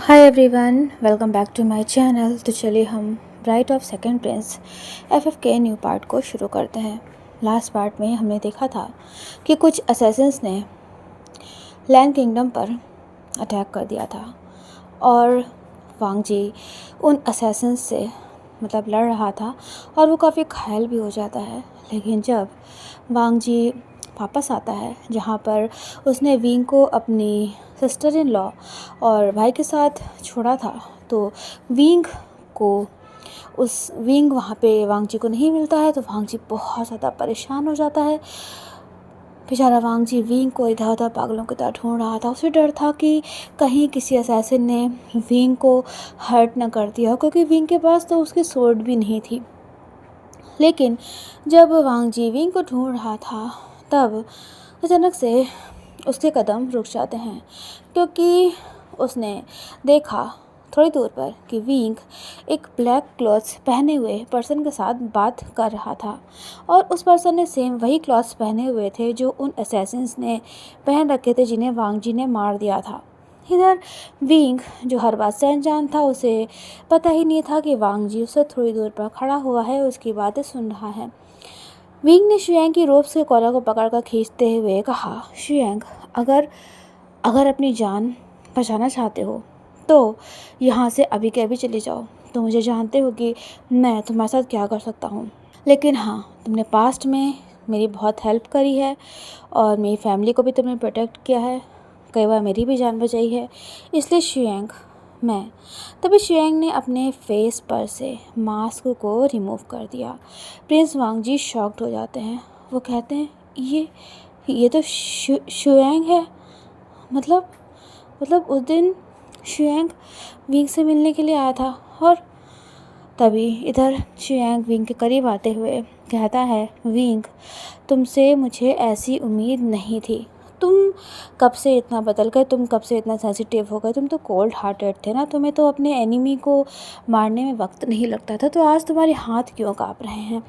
Hi everyone, welcome back to my channel. तो चलिए हम bride of second prince FF के न्यू पार्ट को शुरू करते हैं। लास्ट पार्ट में हमने देखा था कि कुछ असैसिन्स ने लैंड किंगडम पर अटैक कर दिया था और वांग जी उन असैसिन्स से लड़ रहा था और वो काफ़ी घायल भी हो जाता है। लेकिन जब वांग जी वापस आता है जहाँ पर उसने विंग को अपनी सिस्टर इन लॉ और भाई के साथ छोड़ा था, तो विंग को विंग वहाँ पे वांग जी को नहीं मिलता है। तो वांग जी बहुत ज़्यादा परेशान हो जाता है। बेचारा वांग जी विंग को इधर उधर पागलों की तरह ढूंढ रहा था। उसे डर था कि कहीं किसी असैसिन ने विंग को हर्ट न कर दिया हो, क्योंकि विंग के पास तो उसकी स्वॉर्ड भी नहीं थी। लेकिन जब वांग जी विंग को ढूंढ रहा था तब अचानक से उसके कदम रुक जाते हैं, क्योंकि उसने देखा थोड़ी दूर पर कि विंग एक ब्लैक क्लॉथ्स पहने हुए पर्सन के साथ बात कर रहा था और उस पर्सन ने सेम वही क्लॉथ्स पहने हुए थे जो उन असैसिन्स ने पहन रखे थे जिन्हें वांग जी ने मार दिया था। इधर विंग जो हर बात से अनजान था, उसे पता ही नहीं था कि वांग जी उससे थोड़ी दूर पर खड़ा हुआ है, उसकी बातें सुन रहा है। विंग ने शुयांग की रोब से कॉलर को पकड़कर खींचते हुए कहा, शुयांग, अगर अगर अपनी जान बचाना चाहते हो तो यहाँ से अभी के अभी चले जाओ। तो मुझे जानते हो कि मैं तुम्हारे साथ क्या कर सकता हूँ, लेकिन हाँ, तुमने पास्ट में मेरी बहुत हेल्प करी है और मेरी फैमिली को भी तुमने प्रोटेक्ट किया है, कई बार मेरी भी जान बचाई है, इसलिए शुयांग मैं। तभी शुयांग ने अपने फेस पर से मास्क को रिमूव कर दिया। प्रिंस वांग जी शॉक्ड हो जाते हैं। वो कहते हैं, ये तो शुयांग है। मतलब उस दिन शुयांग विंग से मिलने के लिए आया था। और तभी इधर शुयांग विंग के करीब आते हुए कहता है, विंग, तुमसे मुझे ऐसी उम्मीद नहीं थी। तुम कब से इतना बदल गए, तुम कब से इतना सेंसिटिव हो गए, तुम तो कोल्ड हार्टेड थे ना, तुम्हें तो अपने एनिमी को मारने में वक्त नहीं लगता था, तो आज तुम्हारे हाथ क्यों काँप रहे हैं।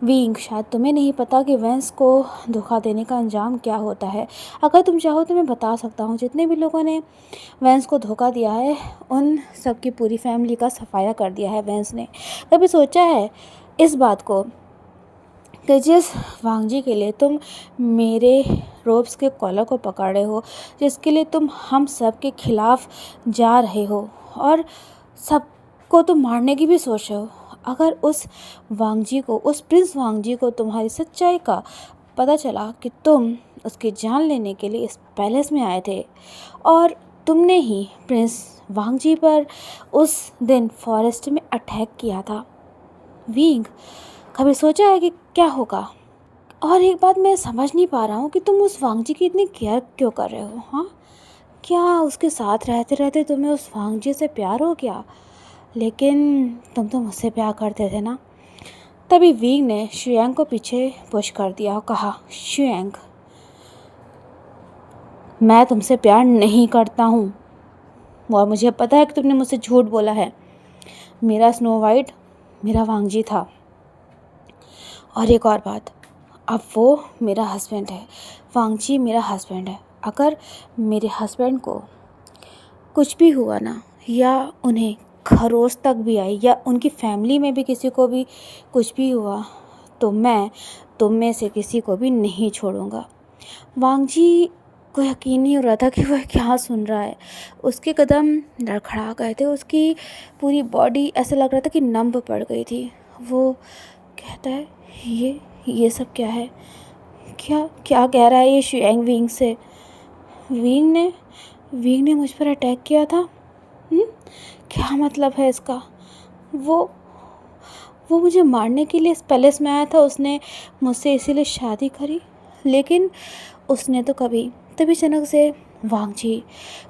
विंग, शायद तुम्हें नहीं पता कि वेंस को धोखा देने का अंजाम क्या होता है। अगर तुम चाहो तो मैं बता सकता हूँ, जितने भी लोगों ने वेंस को धोखा दिया है उन सबकी पूरी फैमिली का सफाया कर दिया है वेंस ने। कभी सोचा है इस बात को कि जिस वांग जी के लिए तुम मेरे रोब्स के कॉलर को पकड़ रहे हो, जिसके लिए तुम हम सब के खिलाफ जा रहे हो और सबको तुम मारने की भी सोच रहे हो, अगर उस वांग जी को, उस प्रिंस वांग जी को तुम्हारी सच्चाई का पता चला कि तुम उसकी जान लेने के लिए इस पैलेस में आए थे और तुमने ही प्रिंस वांग जी पर उस दिन फॉरेस्ट में अटैक किया था, विंग, कभी सोचा है कि क्या होगा। और एक बात मैं समझ नहीं पा रहा हूँ कि तुम उस वांग जी की इतनी केयर क्यों कर रहे हो। हाँ, क्या उसके साथ रहते रहते तुम्हें उस वांग जी से प्यार हो गया? लेकिन तुम तो मुझसे प्यार करते थे ना। तभी विंग ने शुयांग को पीछे पुश कर दिया और कहा, शुयांग, मैं तुमसे प्यार नहीं करता हूँ और मुझे पता है कि तुमने मुझसे झूठ बोला है। मेरा स्नो वाइट मेरा वांग जी था। और एक और बात, अब वो मेरा हस्बैंड है, वांग जी मेरा हस्बैंड है। अगर मेरे हस्बैंड को कुछ भी हुआ ना, या उन्हें खरोच तक भी आई, या उनकी फैमिली में भी किसी को भी कुछ भी हुआ, तो मैं तुम में से किसी को भी नहीं छोड़ूंगा। वांग जी को यकीन नहीं हो रहा था कि वह क्या सुन रहा है। उसके कदम लड़खड़ा गए थे, उसकी पूरी बॉडी ऐसा लग रहा था कि नंब पड़ गई थी। वो कहता है, ये सब क्या है? क्या क्या कह रहा है ये शुयांग विंग से? विंग ने मुझ पर अटैक किया था। हुँ? क्या मतलब है इसका? वो वो मुझे मारने के लिए इस पैलेस में आया था, उसने मुझसे इसीलिए शादी करी। लेकिन उसने तो कभी, तभी अचानक से वांग जी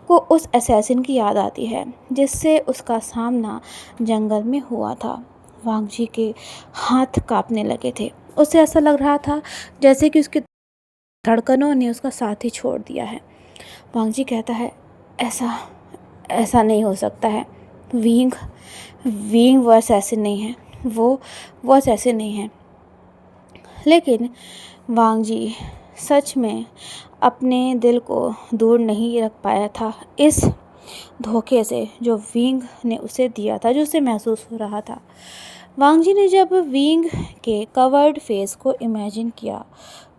को उस असैसिन की याद आती है जिससे उसका सामना जंगल में हुआ था। वांग जी के हाथ कांपने लगे थे। उसे ऐसा लग रहा था जैसे कि उसकी धड़कनों ने उसका साथ ही छोड़ दिया है। वांग जी कहता है, ऐसा ऐसा नहीं हो सकता है। विंग विंग वो असैसिन नहीं है, वो असैसिन नहीं है। लेकिन वांग जी सच में अपने दिल को दूर नहीं रख पाया था इस धोखे से जो विंग ने उसे दिया था, जो उसे महसूस हो रहा था। वांग जी ने जब विंग के कवर्ड फेस को इमेजिन किया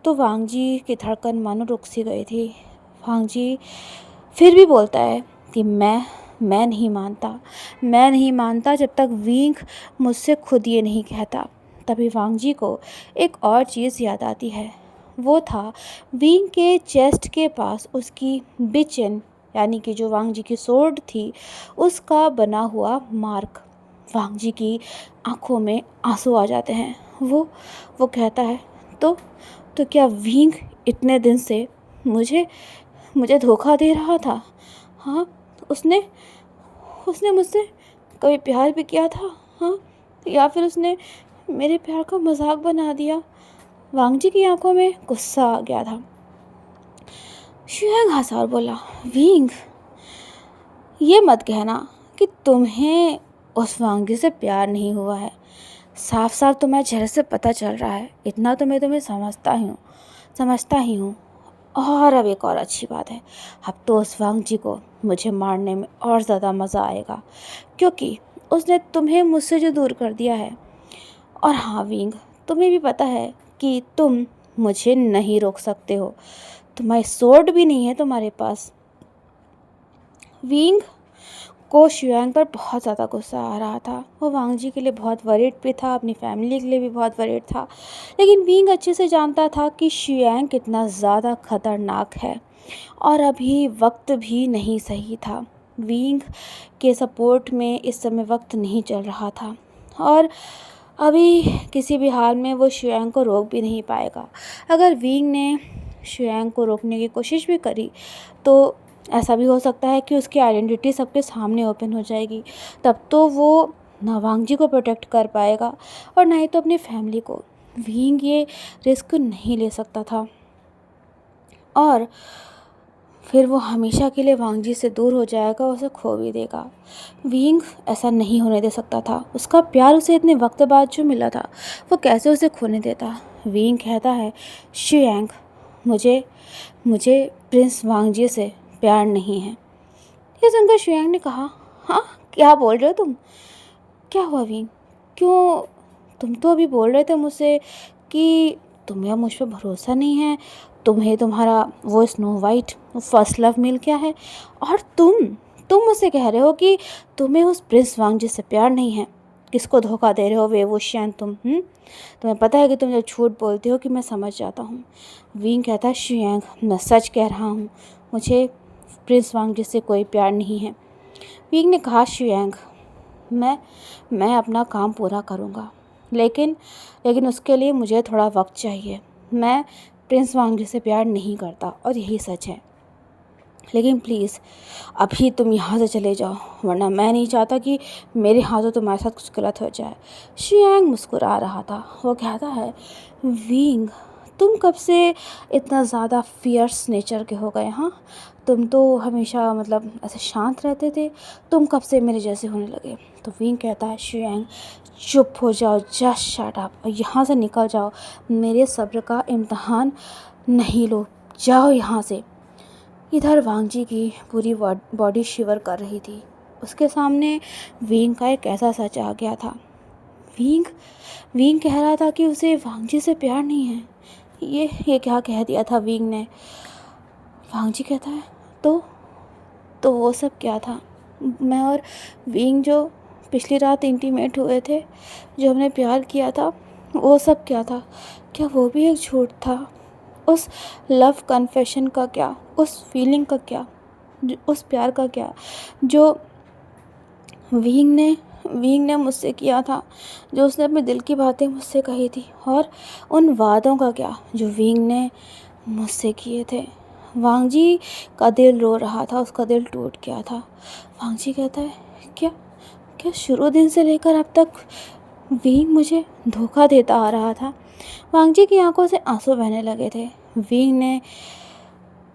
तो वांग जी की धड़कन मानो रुक सी गई थी। वांग जी फिर भी बोलता है कि मैं नहीं मानता जब तक विंग मुझसे खुद ये नहीं कहता। तभी वांग जी को एक और चीज़ याद आती है। वो था विंग के चेस्ट के पास उसकी बिचन, यानी कि जो वांग जी की सोर्ड थी, उसका बना हुआ मार्क। वांग जी की आंखों में आंसू आ जाते हैं। वो कहता है, तो क्या विंग इतने दिन से मुझे मुझे धोखा दे रहा था? हाँ, उसने उसने मुझसे कभी प्यार भी किया था? हाँ, या फिर उसने मेरे प्यार का मजाक बना दिया? वांग जी की आंखों में गुस्सा आ गया था। शुयांग हंसा और बोला, विंग, ये मत कहना कि तुम्हें उस वांग जी से प्यार नहीं हुआ है। साफ साफ तुम्हारे चेहरे से पता चल रहा है। इतना तो मैं तुम्हें समझता ही हूँ। और अब एक और अच्छी बात है, अब तो उस वांग जी को मुझे मारने में और ज़्यादा मज़ा आएगा, क्योंकि उसने तुम्हें मुझसे जो दूर कर दिया है। और हाँ विंग, तुम्हें भी पता है कि तुम मुझे नहीं रोक सकते हो। तुम्हारी सोर्ड भी नहीं है तुम्हारे पास। विंग को शुयांग पर बहुत ज़्यादा गुस्सा आ रहा था। वो वांग जी के लिए बहुत वरीड भी था, अपनी फैमिली के लिए भी बहुत वरीड था। लेकिन विंग अच्छे से जानता था कि शुयांग कितना ज़्यादा खतरनाक है और अभी वक्त भी नहीं सही था। विंग के सपोर्ट में इस समय वक्त नहीं चल रहा था और अभी किसी भी हाल में वो शुयांग को रोक भी नहीं पाएगा। अगर विंग ने शुयांग को रोकने की कोशिश भी करी तो ऐसा भी हो सकता है कि उसकी आइडेंटिटी सबके सामने ओपन हो जाएगी। तब तो वो ना वांग जी को प्रोटेक्ट कर पाएगा और ना ही तो अपनी फैमिली को। विंग ये रिस्क नहीं ले सकता था और फिर वो हमेशा के लिए वांग जी से दूर हो जाएगा, उसे खो भी देगा। विंग ऐसा नहीं होने दे सकता था। उसका प्यार उसे इतने वक्त बाद जो मिला था, वो कैसे उसे खोने देता। विंग कहता है, शुयांग, मुझे प्रिंस वांग जी से प्यार नहीं है। ये सुनकर शुयांग ने कहा, हाँ, क्या बोल रहे हो तुम? क्या हुआ विंग? क्यों? तुम तो अभी बोल रहे थे मुझसे कि तुम्हें मुझ पर भरोसा नहीं है, तुम्हें तुम्हारा वो स्नो वाइट फर्स्ट लव मिल गया है, और तुम मुझसे कह रहे हो कि तुम्हें उस प्रिंस वांग जी से प्यार नहीं है। किसको धोखा दे रहे हो बेवुशियान तुम? तुम्हें पता है कि तुम जब झूठ बोलते हो कि मैं समझ जाता हूँ। विंग कहता है, शुयांग, मैं सच कह रहा हूँ, मुझे प्रिंस वांग जी से कोई प्यार नहीं है। विंग ने कहा, शुयांग, मैं अपना काम पूरा करूँगा, लेकिन उसके लिए मुझे थोड़ा वक्त चाहिए। मैं प्रिंस वांग जी से प्यार नहीं करता और यही सच है। लेकिन प्लीज़ अभी तुम यहाँ से चले जाओ, वरना मैं नहीं चाहता कि मेरे हाथों तुम्हारे साथ कुछ गलत हो जाए। शियांग मुस्कुरा रहा था। वो कहता है, विंग, तुम कब से इतना ज़्यादा फियर्स नेचर के हो गए? हाँ, तुम तो हमेशा मतलब ऐसे शांत रहते थे, तुम कब से मेरे जैसे होने लगे? तो विंग कहता है, शियांग, चुप हो जाओ, जस्ट शट अप और यहाँ से निकल जाओ। मेरे सब्र का इम्तहान नहीं लो, जाओ यहाँ से। इधर वांग जी की पूरी बॉडी शिवर कर रही थी। उसके सामने विंग का एक ऐसा सच आ गया था। विंग कह रहा था कि उसे वांग जी से प्यार नहीं है। ये क्या कह दिया था विंग ने? वांग जी कहता है, तो वो सब क्या था? मैं और विंग जो पिछली रात इंटीमेट हुए थे, जो हमने प्यार किया था, वो सब क्या था? क्या वो भी एक झूठ था? उस लव कन्फेशन का क्या? उस फीलिंग का क्या? उस प्यार का क्या जो विंग ने मुझसे किया था, जो उसने अपने दिल की बातें मुझसे कही थी? और उन वादों का क्या जो विंग ने मुझसे किए थे? वांग जी का दिल रो रहा था, उसका दिल टूट गया था। वांग जी कहता है, क्या शुरू दिन से लेकर अब तक विंग मुझे धोखा देता आ रहा था? वांग जी की आंखों से आंसू बहने लगे थे। विंग ने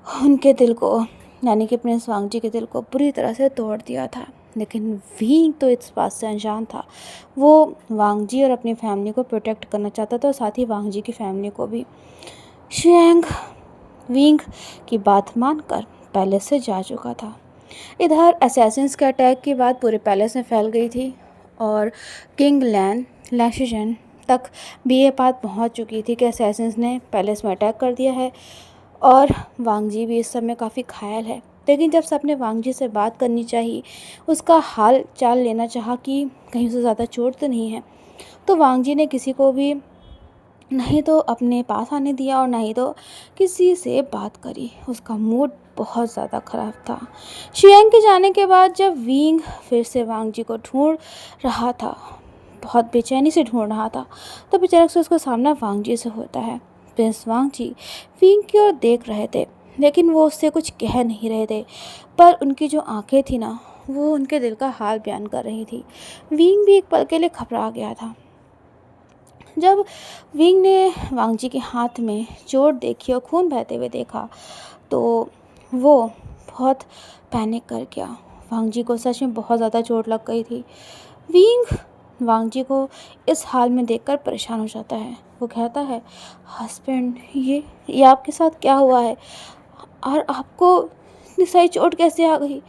उनके दिल को, यानी कि प्रिंस वांग जी के दिल को पूरी तरह से तोड़ दिया था। लेकिन विंग तो इस बात से अनजान था। वो वांग जी और अपनी फैमिली को प्रोटेक्ट करना चाहता था और साथ ही वांग जी की फैमिली को भी। शियांग विंग की बात मानकर पहले से जा चुका था। इधर असैसिन्स के अटैक की बात पूरे पैलेस में फैल गई थी और किंग लैंशिजन तक भी ये बात पहुंच चुकी थी कि असैसिन्स ने पैलेस में अटैक कर दिया है और वांग जी भी इस समय काफ़ी घायल है। लेकिन जब सबने वांग जी से बात करनी चाहिए, उसका हाल चाल लेना चाहा कि कहीं उसे ज़्यादा चोट तो नहीं है, तो वांग जी ने किसी को भी नहीं तो अपने पास आने दिया और नहीं तो किसी से बात करी। उसका मूड बहुत ज़्यादा ख़राब था। शियांग के जाने के बाद जब विंग फिर से वांग जी को ढूंढ रहा था, बहुत बेचैनी से ढूंढ रहा था, तो अचानक से उसका सामना वांग जी से होता है। प्रिंस वांग जी विंग की ओर देख रहे थे, लेकिन वो उससे कुछ कह नहीं रहे थे, पर उनकी जो आंखें थी ना, वो उनके दिल का हाल बयान कर रही थी। विंग भी एक पल के लिए घबरा गया था। जब विंग ने वांग जी के हाथ में चोट देखी और खून बहते हुए देखा, तो वो बहुत पैनिक कर गया। वांग जी को सच में बहुत ज़्यादा चोट लग गई थी। विंग वांग जी को इस हाल में देखकर परेशान हो जाता है। वो कहता है, हस्बैंड, ये आपके साथ क्या हुआ है और आपको इतनी सारी चोट कैसे आ गई?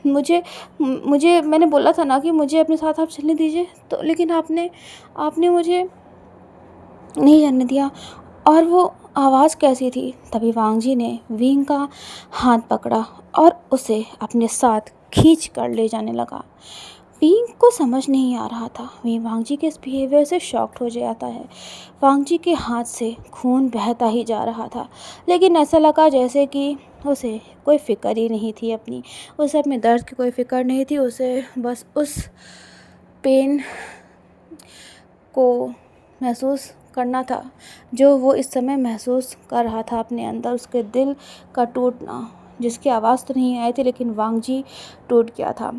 मुझे मुझे मैंने बोला था ना कि मुझे अपने साथ आप चलने दीजिए, तो लेकिन आपने मुझे नहीं जाने दिया। और वो आवाज़ कैसी थी? तभी वांग जी ने विंग का हाथ पकड़ा और उसे अपने साथ खींच कर ले जाने लगा। विंग को समझ नहीं आ रहा था। वहीं वांग जी के इस बिहेवियर से शॉक्ड हो जाता है। वांग जी के हाथ से खून बहता ही जा रहा था, लेकिन ऐसा लगा जैसे कि उसे कोई फ़िक्र ही नहीं थी अपनी। उसे अपने दर्द की कोई फ़िक्र नहीं थी। उसे बस उस पेन को महसूस करना था जो वो इस समय महसूस कर रहा था अपने अंदर। उसके दिल का टूटना, जिसकी आवाज़ तो नहीं आई थी, लेकिन वांग जी टूट गया था।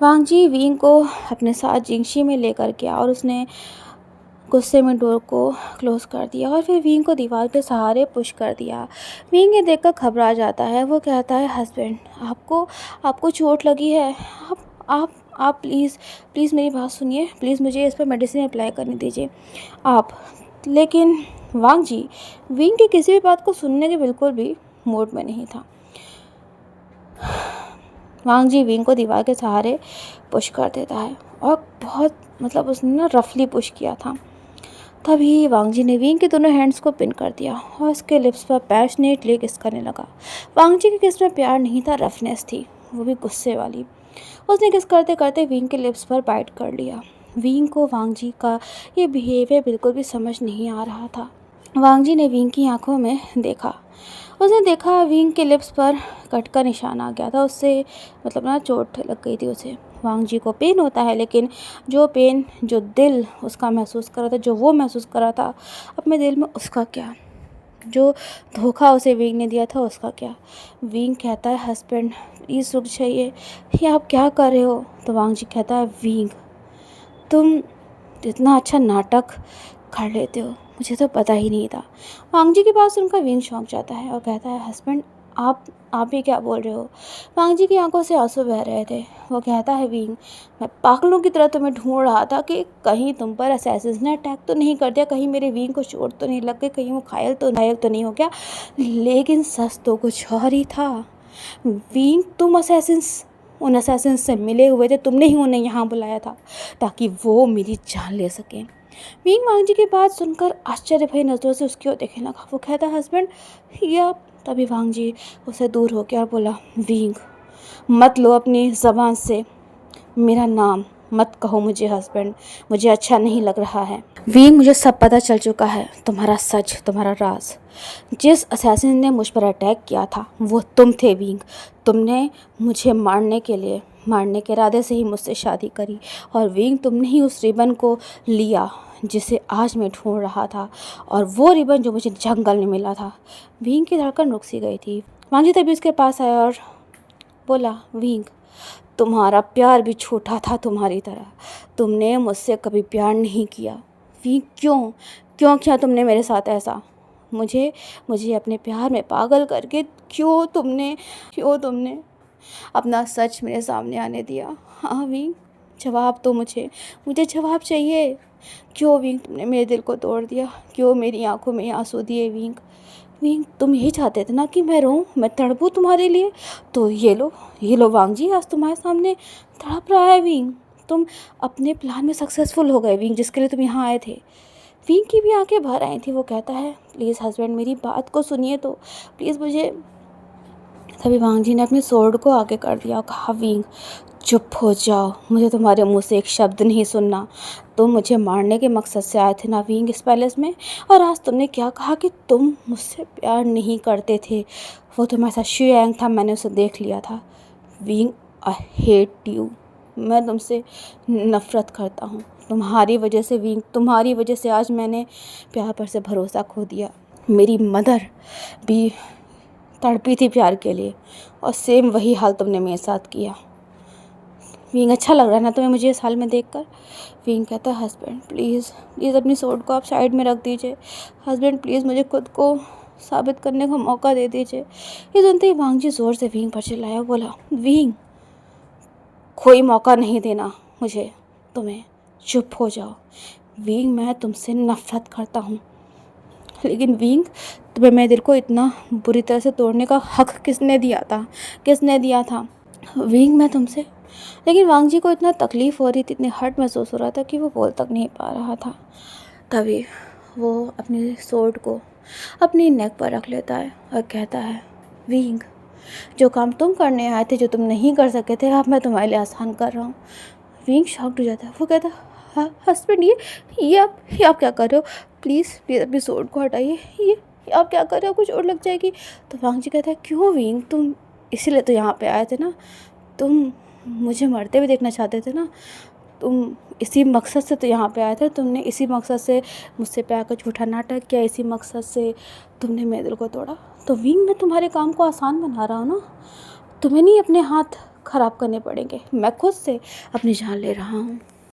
वांग जी विंग को अपने साथ जिंगशी में लेकर गया और उसने गुस्से में डोर को क्लोज कर दिया और फिर विंग को दीवार के सहारे पुश कर दिया। विंग ये देखकर घबरा जाता है। वो कहता है, हस्बैंड, आपको चोट लगी है? आप प्लीज़ मेरी बात सुनिए। प्लीज़ मुझे इस पर मेडिसिन अप्लाई करने दीजिए आप। लेकिन वांग जी विंग की किसी भी बात को सुनने के बिल्कुल भी मूड में नहीं था। वांग जी विंग को दीवार के सहारे पुश कर देता है और बहुत उसने ना रफली पुश किया था। तभी वांग जी ने विंग के दोनों हैंड्स को पिन कर दिया और उसके लिप्स पर पैशनेटली किस करने लगा। वांग जी के किस में प्यार नहीं था, रफनेस थी, वो भी गुस्से वाली। उसने किस करते करते विंग के लिप्स पर बाइट कर लिया। विंग को वांग जी का ये बिहेवियर बिल्कुल भी समझ नहीं आ रहा था। वांग जी ने विंग की आंखों में देखा। उसने देखा विंग के लिप्स पर कट का निशान आ गया था। उससे चोट लग गई थी उसे। वांग जी को पेन होता है, लेकिन जो पेन जो दिल उसका महसूस कर रहा था, जो वो महसूस कर रहा था अपने दिल में, उसका क्या? जो धोखा उसे विंग ने दिया था, उसका क्या? विंग कहता है, हस्बैंड प्लीज़ रुक जाइए, ये आप क्या कर रहे हो? तो वांग जी कहता है, विंग, तुम इतना अच्छा नाटक कर लेते हो, मुझे तो पता ही नहीं था। वांग जी की बात सुनकर विंग चौंक जाता है और कहता है, हस्बैंड, आप ही क्या बोल रहे हो? वांग जी की आंखों से आंसू बह रहे थे। वो कहता है, विंग, मैं पागलों की तरह तुम्हें ढूंढ रहा था कि कहीं तुम पर असैसिन्स ने अटैक तो नहीं कर दिया, कहीं मेरे विंग को चोट तो नहीं लग गई, कहीं वो घायल तो नहीं हो गया। लेकिन सच तो कुछ और ही था। विंग, तुम उन असैसिन्स से मिले हुए थे, तुमने ही उन्हें यहाँ बुलाया था ताकि वो मेरी जान ले सकें। विंग वांग जी की बात सुनकर आश्चर्य भरी नज़रों से उसकी ओर देखने लगा। वो कहता, हस्बैंड, ये आप? तभी वांग जी उसे दूर हो गया और बोला, विंग, मत लो अपनी ज़बान से मेरा नाम, मत कहो मुझे हस्बैंड, मुझे अच्छा नहीं लग रहा है। विंग, मुझे सब पता चल चुका है, तुम्हारा सच, तुम्हारा राज। जिस असैसिन ने मुझ पर अटैक किया था वो तुम थे विंग। तुमने मुझे मारने के इरादे से ही मुझसे शादी करी और विंग, तुमने ही उस रिबन को लिया जिसे आज मैं ढूंढ रहा था, और वो रिबन जो मुझे जंगल में मिला था। विंग की धड़कन रुक सी गई थी। वांग जी तभी उसके पास आया और बोला, विंग, तुम्हारा प्यार भी छोटा था तुम्हारी तरह। तुमने मुझसे कभी प्यार नहीं किया। विंग, क्यों किया तुमने मेरे साथ ऐसा? मुझे अपने प्यार में पागल करके क्यों तुमने अपना सच मेरे सामने आने दिया? हाँ विंग, जवाब दो मुझे जवाब चाहिए। क्यों विंग तुमने मेरे दिल को तोड़ दिया? क्यों मेरी आंखों में आंसू दिए विंग? विंग, तुम यही चाहते थे ना कि मैं रोऊं, मैं तड़पूं तुम्हारे लिए, तो ये लो वांग जी, आज तुम्हारे सामने तड़प रहा है विंग। तुम अपने प्लान में सक्सेसफुल हो गए विंग, जिसके लिए तुम यहाँ आए थे। विंग की भी आंखें भर आई थी। वो कहता है, प्लीज़ हस्बैंड मेरी बात को सुनिए तो, प्लीज़ मुझे। तभी वांग जी ने अपने स्वॉर्ड को आगे कर दिया और कहा, विंग चुप हो जाओ, मुझे तुम्हारे मुंह से एक शब्द नहीं सुनना। तुम मुझे मारने के मकसद से आए थे ना विंग इस पैलेस में, और आज तुमने क्या कहा कि तुम मुझसे प्यार नहीं करते थे। वो तुम्हारे साथ शुयांग था, मैंने उसे देख लिया था। विंग, आई हेट यू, मैं तुमसे नफ़रत करता हूँ। तुम्हारी वजह से विंग, तुम्हारी वजह से आज मैंने प्यार पर से भरोसा खो दिया। मेरी मदर भी तड़पी थी प्यार के लिए, और सेम वही हाल तुमने मेरे साथ किया। विंग, अच्छा लग रहा है ना तुम्हें मुझे इस हाल में देखकर। विंग कहता है, हस्बैंड प्लीज़ अपनी स्वॉर्ड को आप साइड में रख दीजिए। हस्बैंड प्लीज़ मुझे खुद को साबित करने का मौका दे दीजिए। ये सुनते ही वांग जी ज़ोर से विंग पर चिल्लाया, बोला, विंग कोई मौका नहीं देना मुझे तुम्हें, चुप हो जाओ। विंग, मैं तुमसे नफ़रत करता हूँ, लेकिन विंग तुम्हें मेरे दिल को इतना बुरी तरह से तोड़ने का हक किसने दिया था विंग, मैं तुमसे। लेकिन वांग जी को इतना तकलीफ़ हो रही थी, इतनी हर्ट महसूस हो रहा था कि वो बोल तक नहीं पा रहा था। तभी वो अपनी स्वॉर्ड को अपनी नेक पर रख लेता है और कहता है, विंग जो काम तुम करने आए थे, जो तुम नहीं कर सके थे, अब मैं तुम्हारे लिए आसान कर रहा हूँ। विंग शॉक्ड हो जाता है। वो कहता है, हस्बैंड ये आप क्या कर रहे हो? प्लीज़ अपनी स्वॉर्ड को हटाइए। ये आप क्या कर रहे हो? कुछ और लग जाएगी। तो वांग जी कहता है, क्यों विंग, तुम इसीलिए तो यहाँ पे आए थे ना, तुम मुझे मरते हुए देखना चाहते थे ना, तुम इसी मकसद से तो यहाँ पे आए थे, तुमने इसी मकसद से मुझसे प्यार का झूठा नाटक किया, इसी मकसद से तुमने मेरे दिल को तोड़ा। तो विंग, मैं तुम्हारे काम को आसान बना रहा हूँ ना, तुम्हें नहीं अपने हाथ ख़राब करने पड़ेंगे, मैं खुद से अपनी जान ले रहा हूँ।